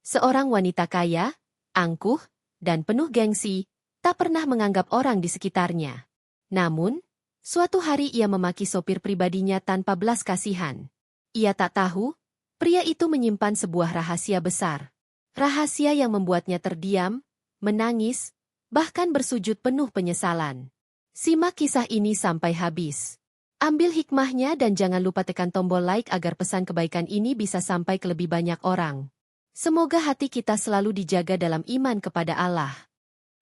Seorang wanita kaya, angkuh, dan penuh gengsi, tak pernah menganggap orang di sekitarnya. Namun, suatu hari ia memaki sopir pribadinya tanpa belas kasihan. Ia tak tahu, pria itu menyimpan sebuah rahasia besar. Rahasia yang membuatnya terdiam, menangis, bahkan bersujud penuh penyesalan. Simak kisah ini sampai habis. Ambil hikmahnya dan jangan lupa tekan tombol like agar pesan kebaikan ini bisa sampai ke lebih banyak orang. Semoga hati kita selalu dijaga dalam iman kepada Allah.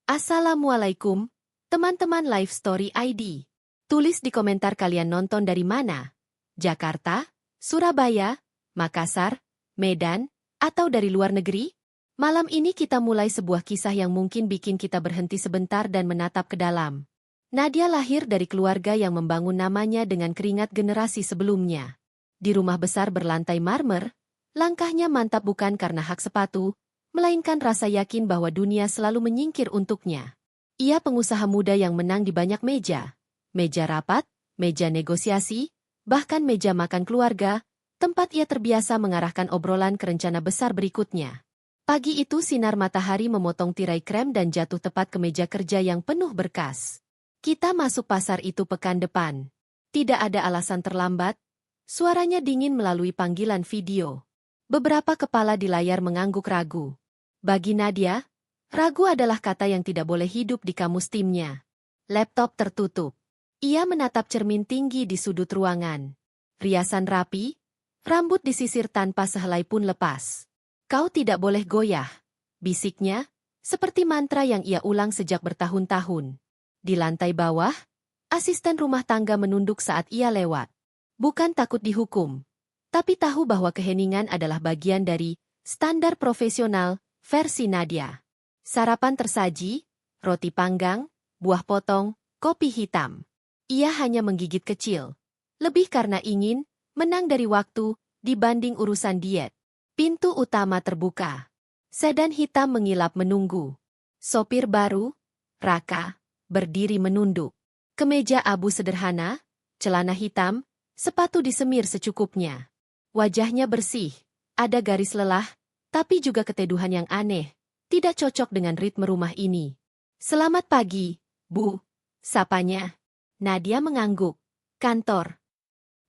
Assalamualaikum, teman-teman Life Story ID. Tulis di komentar kalian nonton dari mana? Jakarta, Surabaya, Makassar, Medan, atau dari luar negeri? Malam ini kita mulai sebuah kisah yang mungkin bikin kita berhenti sebentar dan menatap ke dalam. Nadia lahir dari keluarga yang membangun namanya dengan keringat generasi sebelumnya. Di rumah besar berlantai marmer, langkahnya mantap bukan karena hak sepatu, melainkan rasa yakin bahwa dunia selalu menyingkir untuknya. Ia pengusaha muda yang menang di banyak meja. Meja rapat, meja negosiasi, bahkan meja makan keluarga, tempat ia terbiasa mengarahkan obrolan ke rencana besar berikutnya. Pagi itu sinar matahari memotong tirai krem dan jatuh tepat ke meja kerja yang penuh berkas. Kita masuk pasar itu pekan depan. Tidak ada alasan terlambat. Suaranya dingin melalui panggilan video. Beberapa kepala di layar mengangguk ragu. Bagi Nadia, ragu adalah kata yang tidak boleh hidup di kamus timnya. Laptop tertutup. Ia menatap cermin tinggi di sudut ruangan. Riasan rapi, rambut disisir tanpa sehelai pun lepas. Kau tidak boleh goyah, bisiknya, seperti mantra yang ia ulang sejak bertahun-tahun. Di lantai bawah, asisten rumah tangga menunduk saat ia lewat. Bukan takut dihukum, tapi tahu bahwa keheningan adalah bagian dari standar profesional versi Nadia. Sarapan tersaji, roti panggang, buah potong, kopi hitam. Ia hanya menggigit kecil, lebih karena ingin menang dari waktu dibanding urusan diet. Pintu utama terbuka. Sedan hitam mengilap menunggu. Sopir baru, Raka, berdiri menunduk. Kemeja abu sederhana, celana hitam, sepatu disemir secukupnya. Wajahnya bersih, ada garis lelah, tapi juga keteduhan yang aneh, tidak cocok dengan ritme rumah ini. Selamat pagi, Bu, sapanya. Nadia mengangguk. Kantor.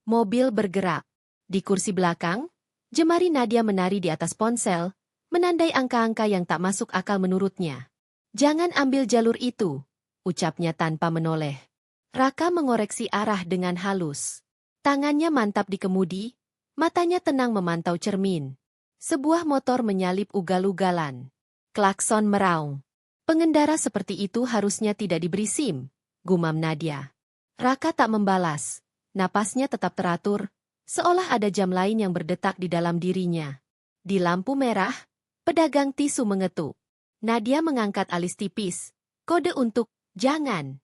Mobil bergerak. Di kursi belakang, jemari Nadia menari di atas ponsel, menandai angka-angka yang tak masuk akal menurutnya. Jangan ambil jalur itu, ucapnya tanpa menoleh. Raka mengoreksi arah dengan halus. Tangannya mantap di kemudi, matanya tenang memantau cermin. Sebuah motor menyalip ugal-ugalan. Klakson meraung. Pengendara seperti itu harusnya tidak diberi SIM, gumam Nadia. Raka tak membalas. Napasnya tetap teratur, seolah ada jam lain yang berdetak di dalam dirinya. Di lampu merah, pedagang tisu mengetuk. Nadia mengangkat alis tipis. Kode untuk jangan.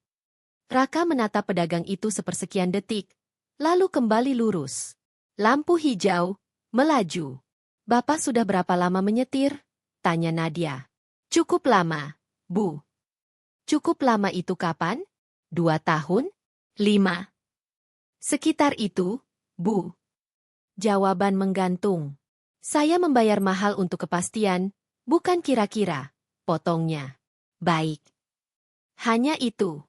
Raka menatap pedagang itu sepersekian detik, lalu kembali lurus. Lampu hijau, melaju. Bapak sudah berapa lama menyetir? Tanya Nadia. Cukup lama, Bu. Cukup lama itu kapan? 2 tahun? 5. Sekitar itu, Bu. Jawaban menggantung. Saya membayar mahal untuk kepastian, bukan kira-kira, potongnya. Baik. Hanya itu.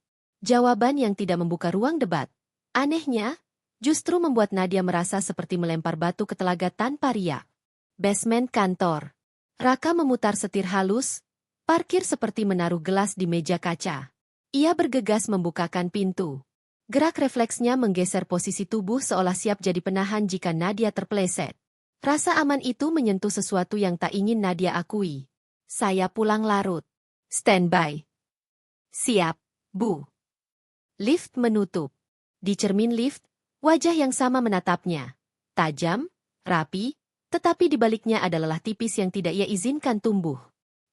Jawaban yang tidak membuka ruang debat. Anehnya, justru membuat Nadia merasa seperti melempar batu ke telaga tanpa riak. Basement kantor. Raka memutar setir halus, parkir seperti menaruh gelas di meja kaca. Ia bergegas membukakan pintu. Gerak refleksnya menggeser posisi tubuh seolah siap jadi penahan jika Nadia terpeleset. Rasa aman itu menyentuh sesuatu yang tak ingin Nadia akui. Saya pulang larut. Standby. Siap, Bu. Lift menutup. Di cermin lift, wajah yang sama menatapnya. Tajam, rapi, tetapi di baliknya ada lelah tipis yang tidak ia izinkan tumbuh.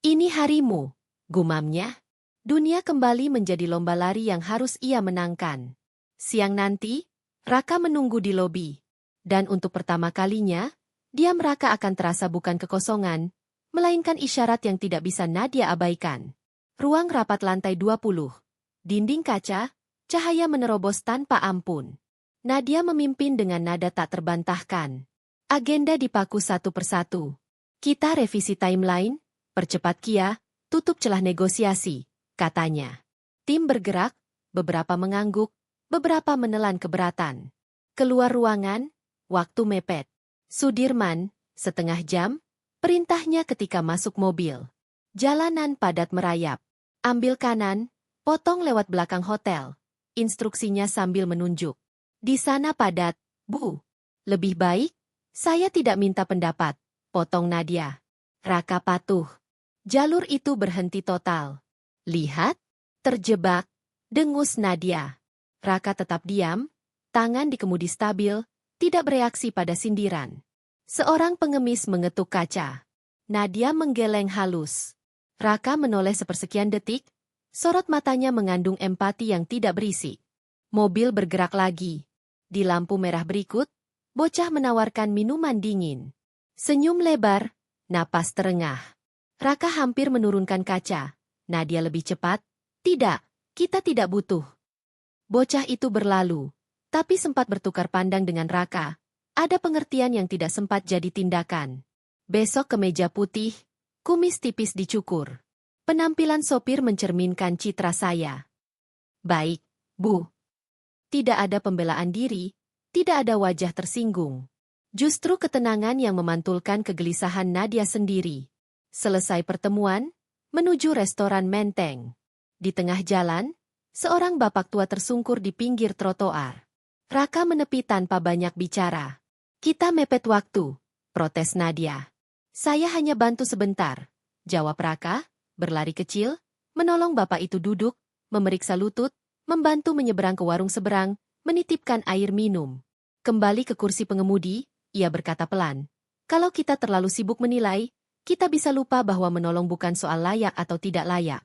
Ini harimu, gumamnya. Dunia kembali menjadi lomba lari yang harus ia menangkan. Siang nanti, Raka menunggu di lobi. Dan untuk pertama kalinya, diam Raka akan terasa bukan kekosongan, melainkan isyarat yang tidak bisa Nadia abaikan. Ruang rapat lantai 20. Dinding kaca, cahaya menerobos tanpa ampun. Nadia memimpin dengan nada tak terbantahkan. Agenda dipaku satu persatu. Kita revisi timeline, percepat Kia, tutup celah negosiasi, katanya. Tim bergerak, beberapa mengangguk, beberapa menelan keberatan. Keluar ruangan, waktu mepet. Sudirman, setengah jam, perintahnya ketika masuk mobil. Jalanan padat merayap. Ambil kanan, potong lewat belakang hotel. Instruksinya sambil menunjuk. Di sana padat, Bu. Lebih baik, saya tidak minta pendapat, potong Nadia. Raka patuh. Jalur itu berhenti total. Lihat, terjebak, dengus Nadia. Raka tetap diam, tangan di kemudi stabil, tidak bereaksi pada sindiran. Seorang pengemis mengetuk kaca. Nadia menggeleng halus. Raka menoleh sepersekian detik, sorot matanya mengandung empati yang tidak berisik. Mobil bergerak lagi. Di lampu merah berikut, bocah menawarkan minuman dingin. Senyum lebar, napas terengah. Raka hampir menurunkan kaca. Nadia lebih cepat. Tidak, kita tidak butuh. Bocah itu berlalu, tapi sempat bertukar pandang dengan Raka. Ada pengertian yang tidak sempat jadi tindakan. Besok kemeja putih, kumis tipis dicukur. Penampilan sopir mencerminkan citra saya. Baik, Bu. Tidak ada pembelaan diri, tidak ada wajah tersinggung. Justru ketenangan yang memantulkan kegelisahan Nadia sendiri. Selesai pertemuan, menuju restoran Menteng. Di tengah jalan, seorang bapak tua tersungkur di pinggir trotoar. Raka menepi tanpa banyak bicara. Kita mepet waktu, protes Nadia. Saya hanya bantu sebentar, jawab Raka, berlari kecil, menolong bapak itu duduk, memeriksa lutut, membantu menyeberang ke warung seberang, menitipkan air minum. Kembali ke kursi pengemudi, ia berkata pelan. Kalau kita terlalu sibuk menilai, kita bisa lupa bahwa menolong bukan soal layak atau tidak layak.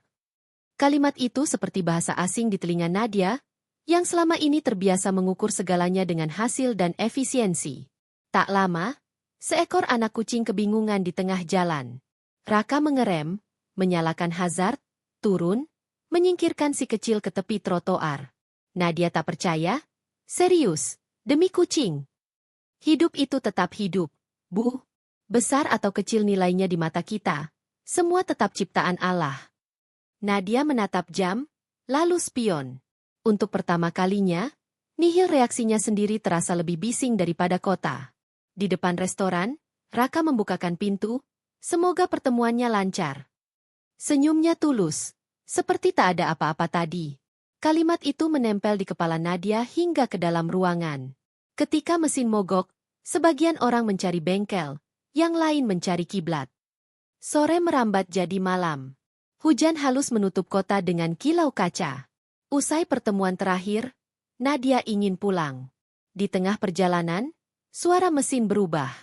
Kalimat itu seperti bahasa asing di telinga Nadia, yang selama ini terbiasa mengukur segalanya dengan hasil dan efisiensi. Tak lama, seekor anak kucing kebingungan di tengah jalan. Raka mengerem, menyalakan hazard, turun, menyingkirkan si kecil ke tepi trotoar. Nadia tak percaya. Serius, demi kucing. Hidup itu tetap hidup, Bu. Besar atau kecil nilainya di mata kita, semua tetap ciptaan Allah. Nadia menatap jam, lalu spion. Untuk pertama kalinya, nihil reaksinya sendiri terasa lebih bising daripada kota. Di depan restoran, Raka membukakan pintu, semoga pertemuannya lancar. Senyumnya tulus, seperti tak ada apa-apa tadi. Kalimat itu menempel di kepala Nadia hingga ke dalam ruangan. Ketika mesin mogok, sebagian orang mencari bengkel, yang lain mencari kiblat. Sore merambat jadi malam. Hujan halus menutup kota dengan kilau kaca. Usai pertemuan terakhir, Nadia ingin pulang. Di tengah perjalanan, suara mesin berubah.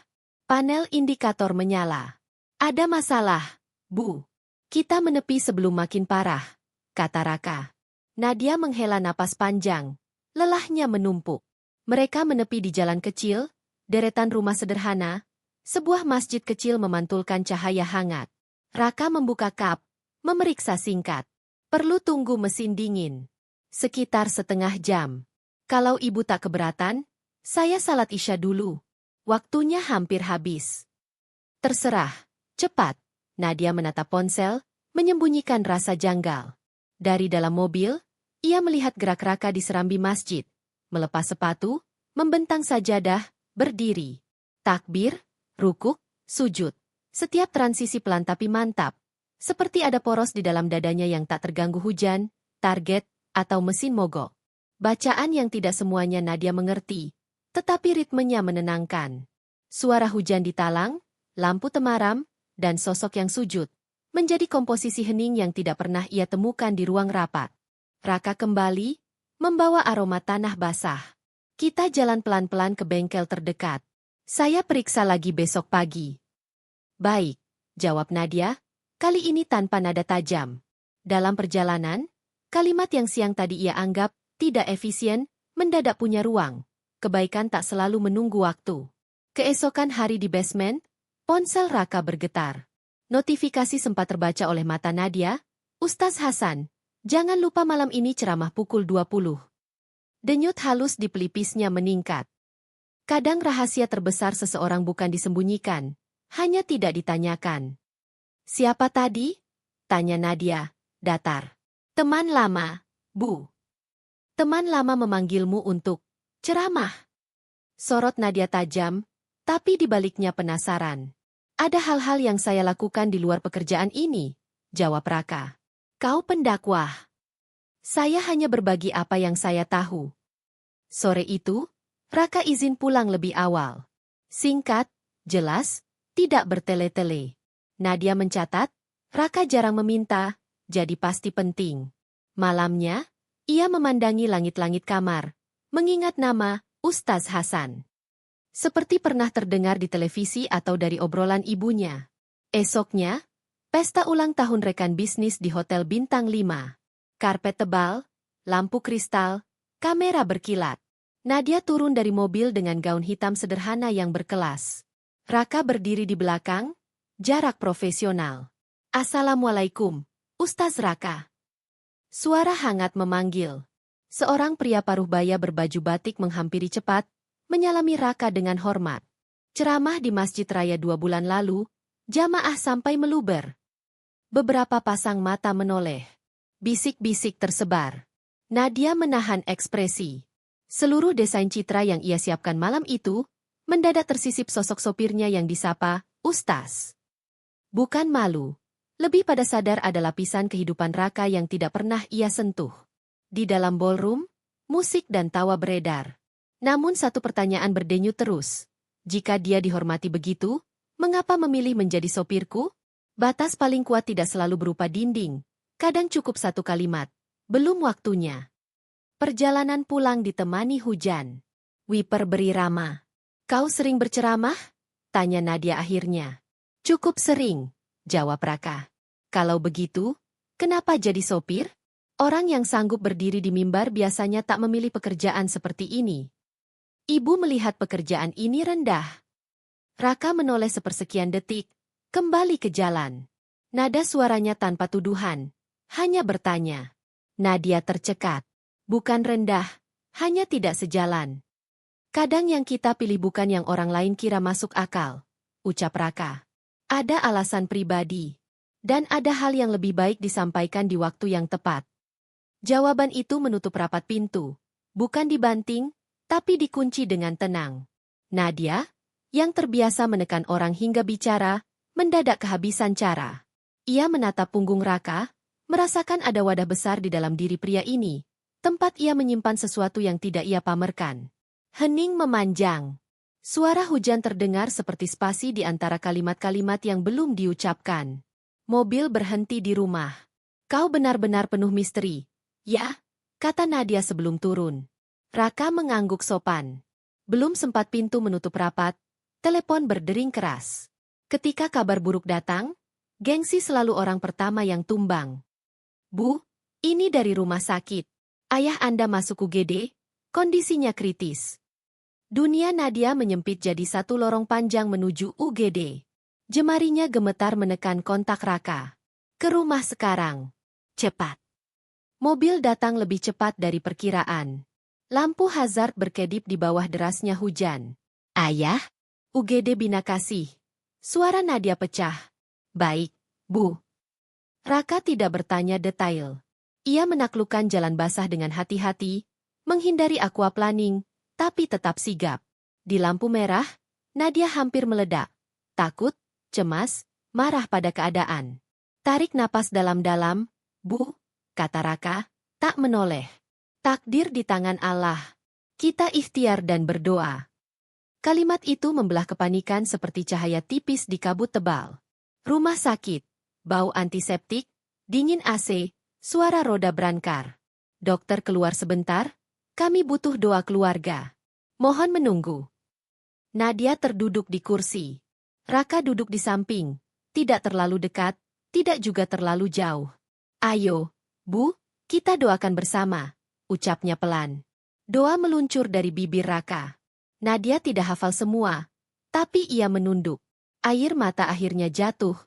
Panel indikator menyala. Ada masalah, Bu. Kita menepi sebelum makin parah, kata Raka. Nadia menghela napas panjang. Lelahnya menumpuk. Mereka menepi di jalan kecil, deretan rumah sederhana. Sebuah masjid kecil memantulkan cahaya hangat. Raka membuka kap, memeriksa singkat. Perlu tunggu mesin dingin. Sekitar setengah jam. Kalau ibu tak keberatan, saya salat isya dulu. Waktunya hampir habis. Terserah, cepat. Nadia menatap ponsel, menyembunyikan rasa janggal. Dari dalam mobil, ia melihat gerak Raka di serambi masjid. Melepas sepatu, membentang sajadah, berdiri. Takbir, rukuk, sujud. Setiap transisi pelan tapi mantap. Seperti ada poros di dalam dadanya yang tak terganggu hujan, target, atau mesin mogok. Bacaan yang tidak semuanya Nadia mengerti, tetapi ritmenya menenangkan. Suara hujan di talang, lampu temaram, dan sosok yang sujud, menjadi komposisi hening yang tidak pernah ia temukan di ruang rapat. Raka kembali, membawa aroma tanah basah. Kita jalan pelan-pelan ke bengkel terdekat. Saya periksa lagi besok pagi. Baik, jawab Nadia, kali ini tanpa nada tajam. Dalam perjalanan, kalimat yang siang tadi ia anggap tidak efisien, mendadak punya ruang. Kebaikan tak selalu menunggu waktu. Keesokan hari di basement, ponsel Raka bergetar. Notifikasi sempat terbaca oleh mata Nadia. Ustaz Hasan, jangan lupa malam ini ceramah pukul 20. Denyut halus di pelipisnya meningkat. Kadang rahasia terbesar seseorang bukan disembunyikan, hanya tidak ditanyakan. Siapa tadi? Tanya Nadia, datar. Teman lama, Bu. Teman lama memanggilmu untuk ceramah. Sorot Nadia tajam, tapi di baliknya penasaran. Ada hal-hal yang saya lakukan di luar pekerjaan ini, jawab Raka. Kau pendakwah. Saya hanya berbagi apa yang saya tahu. Sore itu, Raka izin pulang lebih awal. Singkat, jelas, tidak bertele-tele. Nadia mencatat, Raka jarang meminta, jadi pasti penting. Malamnya, ia memandangi langit-langit kamar, mengingat nama Ustaz Hasan. Seperti pernah terdengar di televisi atau dari obrolan ibunya. Esoknya, pesta ulang tahun rekan bisnis di Hotel Bintang 5. Karpet tebal, lampu kristal, kamera berkilat. Nadia turun dari mobil dengan gaun hitam sederhana yang berkelas. Raka berdiri di belakang, jarak profesional. Assalamualaikum, Ustaz Raka. Suara hangat memanggil. Seorang pria paruh baya berbaju batik menghampiri cepat, menyalami Raka dengan hormat. Ceramah di Masjid Raya 2 bulan lalu, jamaah sampai meluber. Beberapa pasang mata menoleh. Bisik-bisik tersebar. Nadia menahan ekspresi. Seluruh desain citra yang ia siapkan malam itu, mendadak tersisip sosok sopirnya yang disapa, Ustaz. Bukan malu. Lebih pada sadar ada lapisan kehidupan Raka yang tidak pernah ia sentuh. Di dalam ballroom, musik dan tawa beredar. Namun satu pertanyaan berdenyut terus. Jika dia dihormati begitu, mengapa memilih menjadi sopirku? Batas paling kuat tidak selalu berupa dinding. Kadang cukup satu kalimat. Belum waktunya. Perjalanan pulang ditemani hujan. Wiper beri rama. Kau sering berceramah? Tanya Nadia akhirnya. Cukup sering, jawab Raka. Kalau begitu, kenapa jadi sopir? Orang yang sanggup berdiri di mimbar biasanya tak memilih pekerjaan seperti ini. Ibu melihat pekerjaan ini rendah. Raka menoleh sepersekian detik, kembali ke jalan. Nada suaranya tanpa tuduhan, hanya bertanya. Nadia tercekat. Bukan rendah, hanya tidak sejalan. Kadang yang kita pilih bukan yang orang lain kira masuk akal, ucap Raka. Ada alasan pribadi, dan ada hal yang lebih baik disampaikan di waktu yang tepat. Jawaban itu menutup rapat pintu, bukan dibanting, tapi dikunci dengan tenang. Nadia, yang terbiasa menekan orang hingga bicara, mendadak kehabisan cara. Ia menatap punggung Raka, merasakan ada wadah besar di dalam diri pria ini, tempat ia menyimpan sesuatu yang tidak ia pamerkan. Hening memanjang. Suara hujan terdengar seperti spasi di antara kalimat-kalimat yang belum diucapkan. Mobil berhenti di rumah. Kau benar-benar penuh misteri. Ya, kata Nadia sebelum turun. Raka mengangguk sopan. Belum sempat pintu menutup rapat, telepon berdering keras. Ketika kabar buruk datang, gengsi selalu orang pertama yang tumbang. Bu, ini dari rumah sakit. Ayah Anda masuk UGD, kondisinya kritis. Dunia Nadia menyempit jadi satu lorong panjang menuju UGD. Jemarinya gemetar menekan kontak Raka. Ke rumah sekarang. Cepat. Mobil datang lebih cepat dari perkiraan. Lampu hazard berkedip di bawah derasnya hujan. Ayah? UGD Bina Kasih. Suara Nadia pecah. Baik, Bu. Raka tidak bertanya detail. Ia menaklukkan jalan basah dengan hati-hati, menghindari aquaplaning, tapi tetap sigap. Di lampu merah, Nadia hampir meledak. Takut, cemas, marah pada keadaan. Tarik napas dalam-dalam, Bu, kata Raka, tak menoleh. Takdir di tangan Allah. Kita ikhtiar dan berdoa. Kalimat itu membelah kepanikan seperti cahaya tipis di kabut tebal. Rumah sakit, bau antiseptik, dingin AC, suara roda berangkar. Dokter keluar sebentar, kami butuh doa keluarga. Mohon menunggu. Nadia terduduk di kursi. Raka duduk di samping, tidak terlalu dekat, tidak juga terlalu jauh. Ayo, Bu, kita doakan bersama, ucapnya pelan. Doa meluncur dari bibir Raka. Nadia tidak hafal semua, tapi ia menunduk. Air mata akhirnya jatuh,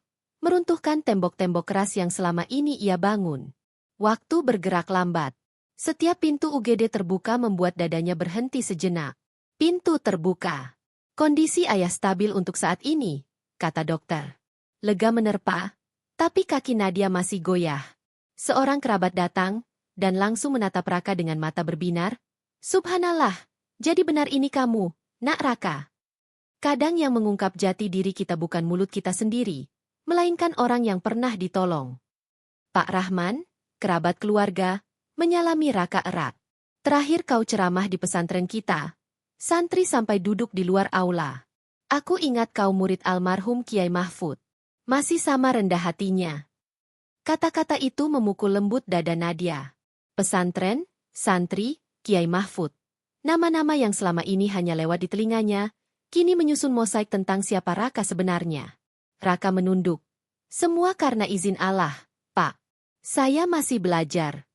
meruntuhkan tembok-tembok keras yang selama ini ia bangun. Waktu bergerak lambat. Setiap pintu UGD terbuka membuat dadanya berhenti sejenak. Pintu terbuka. Kondisi ayah stabil untuk saat ini, kata dokter. Lega menerpa, tapi kaki Nadia masih goyah. Seorang kerabat datang, dan langsung menatap Raka dengan mata berbinar. Subhanallah, jadi benar ini kamu, Nak Raka. Kadang yang mengungkap jati diri kita bukan mulut kita sendiri, melainkan orang yang pernah ditolong. Pak Rahman, kerabat keluarga, menyalami Raka erat. Terakhir kau ceramah di pesantren kita. Santri sampai duduk di luar aula. Aku ingat kau murid almarhum Kiai Mahfud. Masih sama rendah hatinya. Kata-kata itu memukul lembut dada Nadia. Pesantren, santri, Kiai Mahfud. Nama-nama yang selama ini hanya lewat di telinganya, kini menyusun mosaik tentang siapa Raka sebenarnya. Raka menunduk. Semua karena izin Allah, Pak. Saya masih belajar.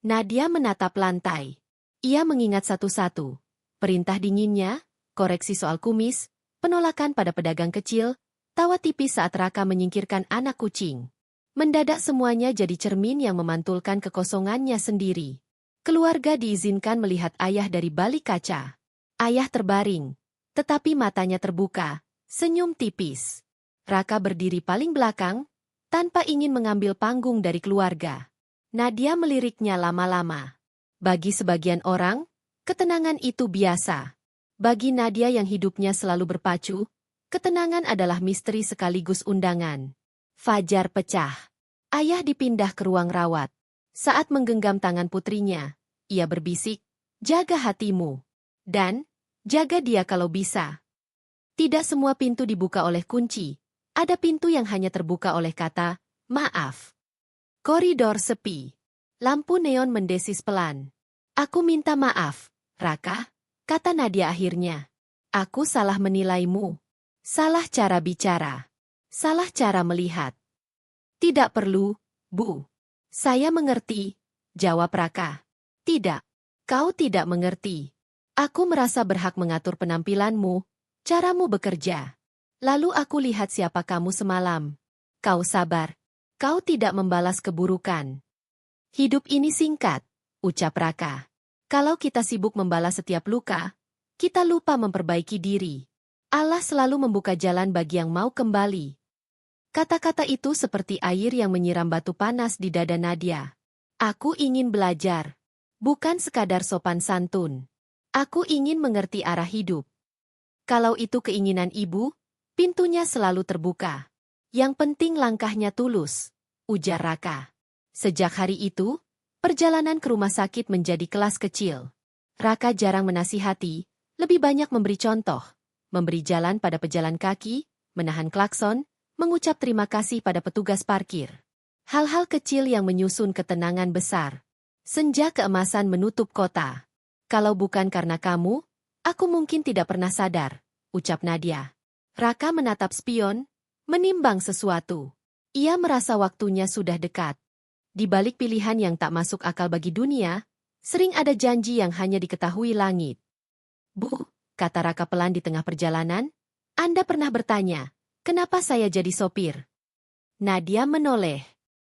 Nadia menatap lantai. Ia mengingat satu-satu. Perintah dinginnya, koreksi soal kumis, penolakan pada pedagang kecil, tawa tipis saat Raka menyingkirkan anak kucing. Mendadak semuanya jadi cermin yang memantulkan kekosongannya sendiri. Keluarga diizinkan melihat ayah dari balik kaca. Ayah terbaring, tetapi matanya terbuka, senyum tipis. Raka berdiri paling belakang, tanpa ingin mengambil panggung dari keluarga. Nadia meliriknya lama-lama. Bagi sebagian orang, ketenangan itu biasa. Bagi Nadia yang hidupnya selalu berpacu, ketenangan adalah misteri sekaligus undangan. Fajar pecah. Ayah dipindah ke ruang rawat. Saat menggenggam tangan putrinya, ia berbisik, jaga hatimu. Dan, jaga dia kalau bisa. Tidak semua pintu dibuka oleh kunci. Ada pintu yang hanya terbuka oleh kata, maaf. Koridor sepi. Lampu neon mendesis pelan. Aku minta maaf, Raka, kata Nadia akhirnya. Aku salah menilaimu. Salah cara bicara. Salah cara melihat. Tidak perlu, Bu. Saya mengerti, jawab Raka. Tidak. Kau tidak mengerti. Aku merasa berhak mengatur penampilanmu, caramu bekerja. Lalu aku lihat siapa kamu semalam. Kau sabar. Kau tidak membalas keburukan. Hidup ini singkat, ucap Raka. Kalau kita sibuk membalas setiap luka, kita lupa memperbaiki diri. Allah selalu membuka jalan bagi yang mau kembali. Kata-kata itu seperti air yang menyiram batu panas di dada Nadia. Aku ingin belajar. Bukan sekadar sopan santun. Aku ingin mengerti arah hidup. Kalau itu keinginan ibu, pintunya selalu terbuka. Yang penting langkahnya tulus, ujar Raka. Sejak hari itu, perjalanan ke rumah sakit menjadi kelas kecil. Raka jarang menasihati, lebih banyak memberi contoh, memberi jalan pada pejalan kaki, menahan klakson, mengucap terima kasih pada petugas parkir. Hal-hal kecil yang menyusun ketenangan besar. Senja keemasan menutup kota. Kalau bukan karena kamu, aku mungkin tidak pernah sadar, ucap Nadia. Raka menatap spion, menimbang sesuatu. Ia merasa waktunya sudah dekat. Di balik pilihan yang tak masuk akal bagi dunia, sering ada janji yang hanya diketahui langit. Bu, kata Raka pelan di tengah perjalanan, Anda pernah bertanya, kenapa saya jadi sopir? Nadia menoleh.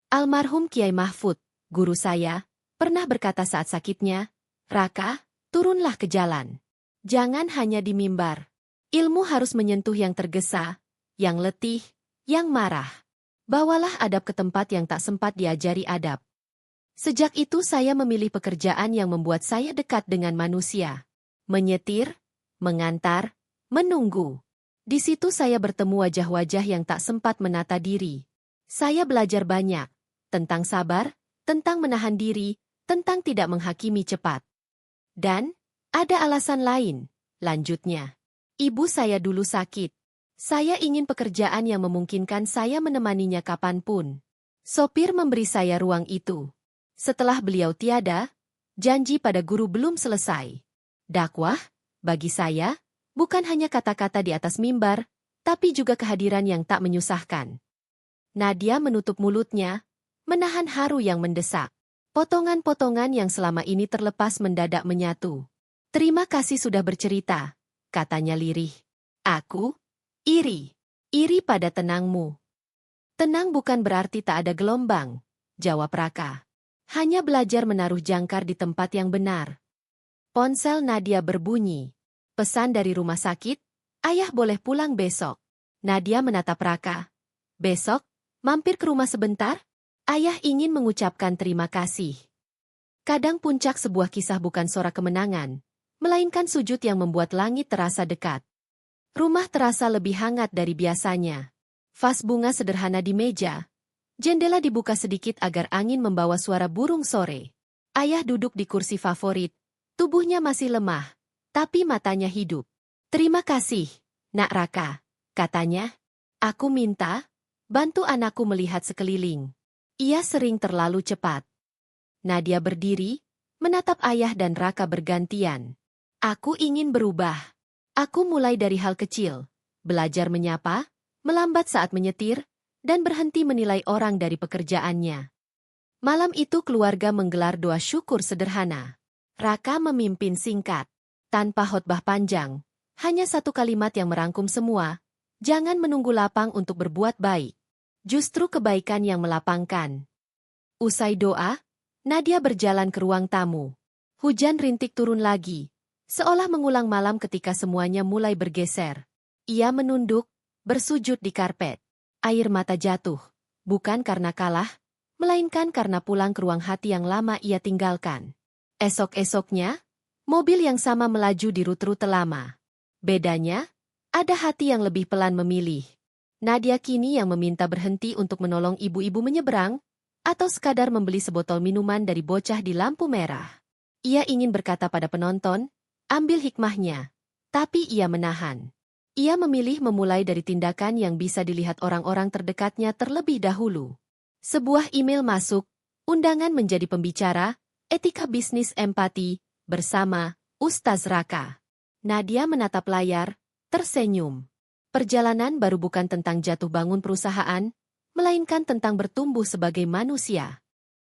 Almarhum Kiai Mahfud, guru saya, pernah berkata saat sakitnya, Raka, turunlah ke jalan. Jangan hanya di mimbar. Ilmu harus menyentuh yang tergesa, yang letih, yang marah. Bawalah adab ke tempat yang tak sempat diajari adab. Sejak itu saya memilih pekerjaan yang membuat saya dekat dengan manusia. Menyetir, mengantar, menunggu. Di situ saya bertemu wajah-wajah yang tak sempat menata diri. Saya belajar banyak, tentang sabar, tentang menahan diri, tentang tidak menghakimi cepat. Dan, ada alasan lain, lanjutnya. Ibu saya dulu sakit. Saya ingin pekerjaan yang memungkinkan saya menemaninya kapanpun. Sopir memberi saya ruang itu. Setelah beliau tiada, janji pada guru belum selesai. Dakwah, bagi saya, bukan hanya kata-kata di atas mimbar, tapi juga kehadiran yang tak menyusahkan. Nadia menutup mulutnya, menahan haru yang mendesak. Potongan-potongan yang selama ini terlepas mendadak menyatu. Terima kasih sudah bercerita, katanya lirih. Aku iri. Iri pada tenangmu. Tenang bukan berarti tak ada gelombang, jawab Raka. Hanya belajar menaruh jangkar di tempat yang benar. Ponsel Nadia berbunyi. Pesan dari rumah sakit, ayah boleh pulang besok. Nadia menatap Raka. Besok, mampir ke rumah sebentar? Ayah ingin mengucapkan terima kasih. Kadang puncak sebuah kisah bukan sorak kemenangan, melainkan sujud yang membuat langit terasa dekat. Rumah terasa lebih hangat dari biasanya. Vas bunga sederhana di meja. Jendela dibuka sedikit agar angin membawa suara burung sore. Ayah duduk di kursi favorit. Tubuhnya masih lemah, tapi matanya hidup. Terima kasih, Nak Raka, katanya. Aku minta, bantu anakku melihat sekeliling. Ia sering terlalu cepat. Nadia berdiri, menatap ayah dan Raka bergantian. Aku ingin berubah. Aku mulai dari hal kecil, belajar menyapa, melambat saat menyetir, dan berhenti menilai orang dari pekerjaannya. Malam itu keluarga menggelar doa syukur sederhana. Raka memimpin singkat, tanpa khotbah panjang, hanya satu kalimat yang merangkum semua, jangan menunggu lapang untuk berbuat baik. Justru kebaikan yang melapangkan. Usai doa, Nadia berjalan ke ruang tamu. Hujan rintik turun lagi, seolah mengulang malam ketika semuanya mulai bergeser. Ia menunduk, bersujud di karpet. Air mata jatuh, bukan karena kalah, melainkan karena pulang ke ruang hati yang lama ia tinggalkan. Esok-esoknya, mobil yang sama melaju di rute-rute lama. Bedanya, ada hati yang lebih pelan memilih. Nadia kini yang meminta berhenti untuk menolong ibu-ibu menyeberang, atau sekadar membeli sebotol minuman dari bocah di lampu merah. Ia ingin berkata pada penonton, ambil hikmahnya, tapi ia menahan. Ia memilih memulai dari tindakan yang bisa dilihat orang-orang terdekatnya terlebih dahulu. Sebuah email masuk, undangan menjadi pembicara, etika bisnis empati, bersama Ustaz Raka. Nadia menatap layar, tersenyum. Perjalanan baru bukan tentang jatuh bangun perusahaan, melainkan tentang bertumbuh sebagai manusia.